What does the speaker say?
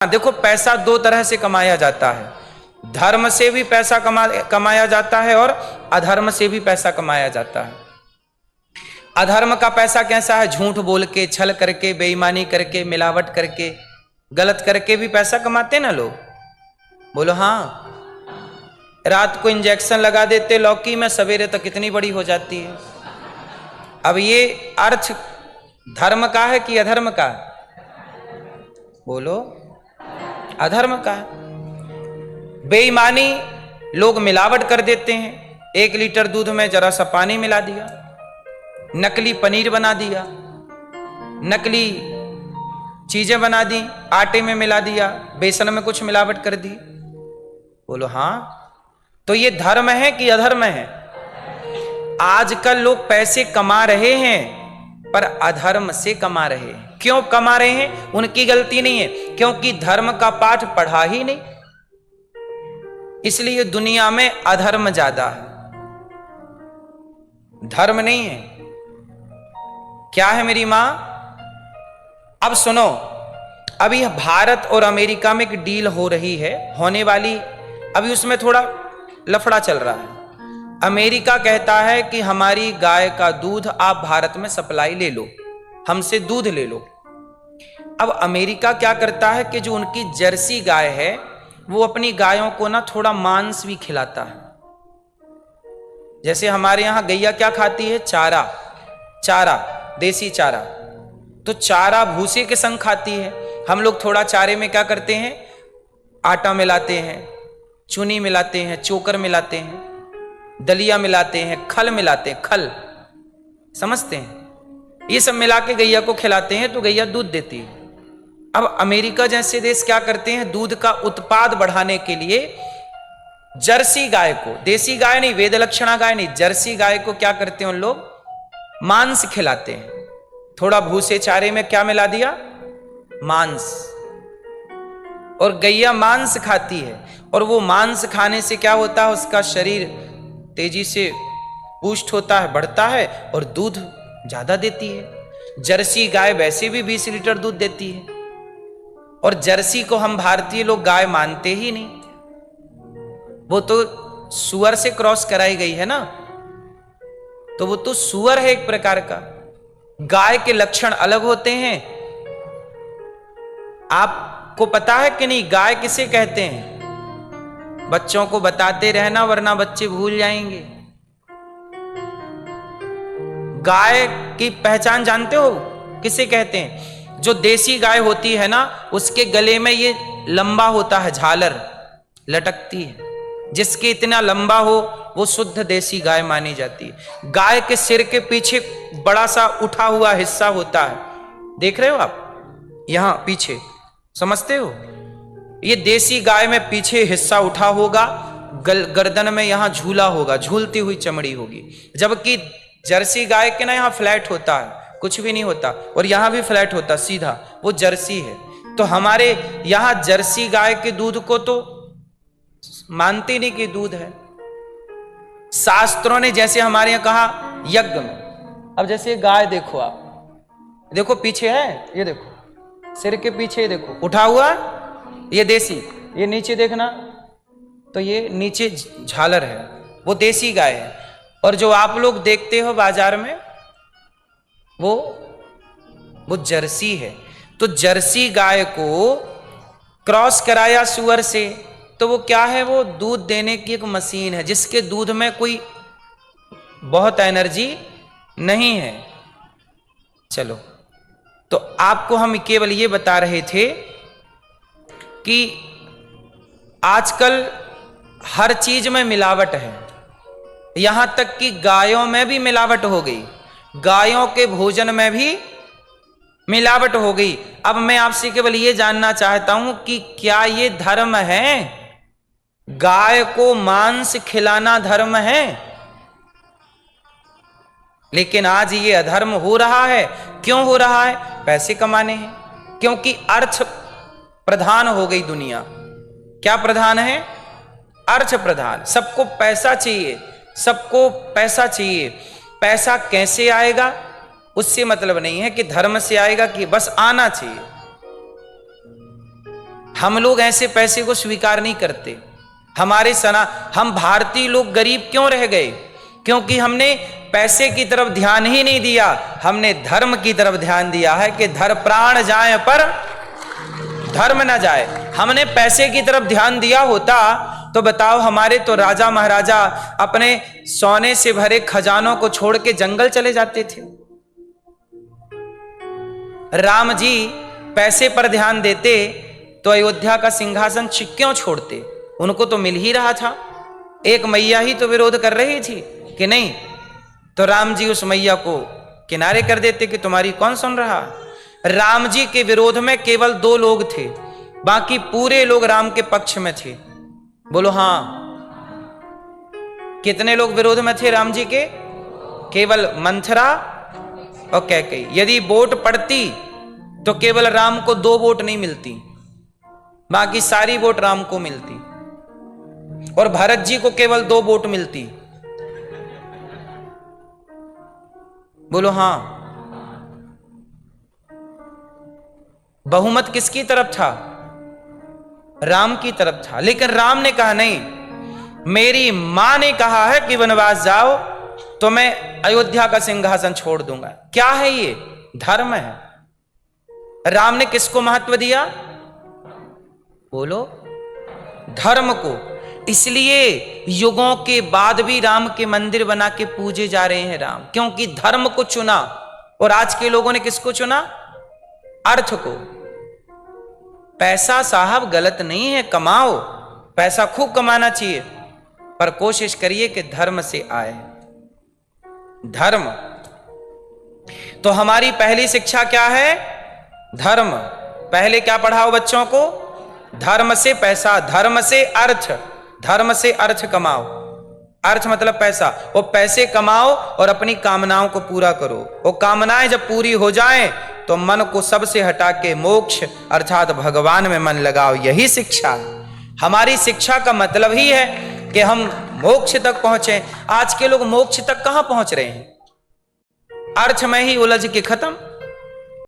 देखो, पैसा दो तरह से कमाया जाता है। धर्म से भी पैसा कमाया जाता है और अधर्म से भी पैसा कमाया जाता है। अधर्म का पैसा कैसा है? झूठ बोल के, छल करके, बेईमानी करके, मिलावट करके, गलत करके भी पैसा कमाते ना लोग। बोलो हाँ। रात को इंजेक्शन लगा देते लौकी में, सवेरे तक कितनी बड़ी हो जाती है। अब ये अर्थ धर्म का है कि अधर्म का है? बोलो, अधर्म का है। बेईमानी, लोग मिलावट कर देते हैं। 1 लीटर दूध में जरा सा पानी मिला दिया, नकली पनीर बना दिया, नकली चीजें बना दी, आटे में मिला दिया, बेसन में कुछ मिलावट कर दी। बोलो हाँ। तो ये धर्म है कि अधर्म है? आजकल लोग पैसे कमा रहे हैं पर अधर्म से कमा रहे हैं। क्यों कमा रहे हैं? उनकी गलती नहीं है, क्योंकि धर्म का पाठ पढ़ा ही नहीं, इसलिए दुनिया में अधर्म ज्यादा है, धर्म नहीं है। क्या है मेरी मां? अब सुनो, अभी भारत और अमेरिका में एक डील हो रही है, होने वाली, अभी उसमें थोड़ा लफड़ा चल रहा है। अमेरिका कहता है कि हमारी गाय का दूध आप भारत में सप्लाई ले लो, हमसे दूध ले लो। अब अमेरिका क्या करता है कि जो उनकी जर्सी गाय है, वो अपनी गायों को ना थोड़ा मांस भी खिलाता है। जैसे हमारे यहां गैया क्या खाती है? चारा, चारा, देसी चारा। तो चारा भूसे के संग खाती है। हम लोग थोड़ा चारे में क्या करते हैं? आटा मिलाते हैं, चुनी मिलाते हैं, चोकर मिलाते हैं, दलिया मिलाते हैं, खल मिलाते हैं, खल समझते हैं? ये सब मिला के गैया को खिलाते हैं तो गैया दूध देती है। अब अमेरिका जैसे देश क्या करते हैं? दूध का उत्पाद बढ़ाने के लिए जर्सी गाय को, देसी गाय नहीं, वेद लक्षणा गाय नहीं, जर्सी गाय को क्या करते हैं उन लोग? मांस खिलाते हैं। थोड़ा भूसे चारे में क्या मिला दिया? मांस। और गैया मांस खाती है, और वो मांस खाने से क्या होता है? उसका शरीर तेजी से पुष्ट होता है, बढ़ता है, और दूध ज्यादा देती है। जर्सी गाय वैसे भी 20 लीटर दूध देती है, और जर्सी को हम भारतीय लोग गाय मानते ही नहीं। वो तो सुअर से क्रॉस कराई गई है ना, तो वो तो सुअर है एक प्रकार का। गाय के लक्षण अलग होते हैं। आपको पता है कि नहीं गाय किसे कहते हैं? बच्चों को बताते रहना, वरना बच्चे भूल जाएंगे। गाय की पहचान जानते हो किसे कहते हैं? जो देसी गाय होती है ना, उसके गले में ये लंबा होता है, झालर लटकती है। जिसके इतना लंबा हो वो शुद्ध देसी गाय मानी जाती है। गाय के सिर के पीछे बड़ा सा उठा हुआ हिस्सा होता है, देख रहे हो आप? यहां पीछे, समझते हो? ये देसी गाय में पीछे हिस्सा उठा होगा, गर्दन में यहां झूला होगा, झूलती हुई चमड़ी होगी। जबकि जर्सी गाय के ना यहां फ्लैट होता है, कुछ भी नहीं होता, और यहां भी फ्लैट होता सीधा, वो जर्सी है। तो हमारे यहां जर्सी गाय के दूध को तो मानते नहीं कि दूध है। शास्त्रों ने जैसे हमारे यहां कहा यज्ञ में, अब जैसे गाय देखो, आप देखो पीछे है, ये देखो सिर के पीछे देखो उठा हुआ, ये देसी, ये नीचे देखना तो ये नीचे झालर है, वो देसी गाय है। और जो आप लोग देखते हो बाजार में वो जर्सी है। तो जर्सी गाय को क्रॉस कराया सुअर से, तो वो क्या है? वो दूध देने की एक मशीन है, जिसके दूध में कोई बहुत एनर्जी नहीं है। चलो, तो आपको हम केवल ये बता रहे थे कि आजकल हर चीज में मिलावट है, यहां तक कि गायों में भी मिलावट हो गई, गायों के भोजन में भी मिलावट हो गई। अब मैं आपसे केवल ये जानना चाहता हूं कि क्या ये धर्म है? गाय को मांस खिलाना धर्म है? लेकिन आज ये अधर्म हो रहा है। क्यों हो रहा है? पैसे कमाने हैं, क्योंकि अर्थ प्रधान हो गई दुनिया। क्या प्रधान है? अर्थ प्रधान। सबको पैसा चाहिए, सबको पैसा चाहिए। पैसा कैसे आएगा उससे मतलब नहीं है कि धर्म से आएगा, कि बस आना चाहिए। हम लोग ऐसे पैसे को स्वीकार नहीं करते। हम भारतीय लोग गरीब क्यों रह गए? क्योंकि हमने पैसे की तरफ ध्यान ही नहीं दिया, हमने धर्म की तरफ ध्यान दिया है कि धर प्राण जाए पर धर्म न जाए। हमने पैसे की तरफ ध्यान दिया होता तो बताओ, हमारे तो राजा महाराजा अपने सोने से भरे खजानों को छोड़ के जंगल चले जाते थे। राम जी पैसे पर ध्यान देते तो अयोध्या का सिंहासन क्यों छोड़ते? उनको तो मिल ही रहा था। एक मैया ही तो विरोध कर रही थी कि नहीं, तो राम जी उस मैया को किनारे कर देते कि तुम्हारी कौन सुन रहा। राम जी के विरोध में केवल 2 लोग थे, बाकी पूरे लोग राम के पक्ष में थे। बोलो हां। कितने लोग विरोध में थे राम जी के? केवल मंथरा और कैकेयी। यदि वोट पड़ती तो केवल राम को 2 वोट नहीं मिलती, बाकी सारी वोट राम को मिलती, और भरत जी को केवल 2 वोट मिलती। बोलो हां। बहुमत किसकी तरफ था? राम की तरफ था। लेकिन राम ने कहा नहीं, मेरी मां ने कहा है कि वनवास जाओ तो मैं अयोध्या का सिंहासन छोड़ दूंगा। क्या है ये? धर्म है। राम ने किसको महत्व दिया? बोलो, धर्म को। इसलिए युगों के बाद भी राम के मंदिर बना के पूजे जा रहे हैं राम, क्योंकि धर्म को चुना। और आज के लोगों ने किसको चुना? अर्थ को। पैसा साहब गलत नहीं है, कमाओ, पैसा खूब कमाना चाहिए, पर कोशिश करिए कि धर्म से आए। धर्म। तो हमारी पहली शिक्षा क्या है? धर्म। पहले क्या पढ़ाओ बच्चों को? धर्म से पैसा, धर्म से अर्थ, धर्म से अर्थ कमाओ। अर्थ मतलब पैसा। वो पैसे कमाओ और अपनी कामनाओं को पूरा करो। वो कामनाएं जब पूरी हो जाएं तो मन को सबसे हटा के मोक्ष अर्थात भगवान में मन लगाओ। यही शिक्षा। हमारी शिक्षा का मतलब ही है कि हम मोक्ष तक पहुंचे। आज के लोग मोक्ष तक कहां पहुंच रहे हैं? अर्थ में ही उलझ के खत्म।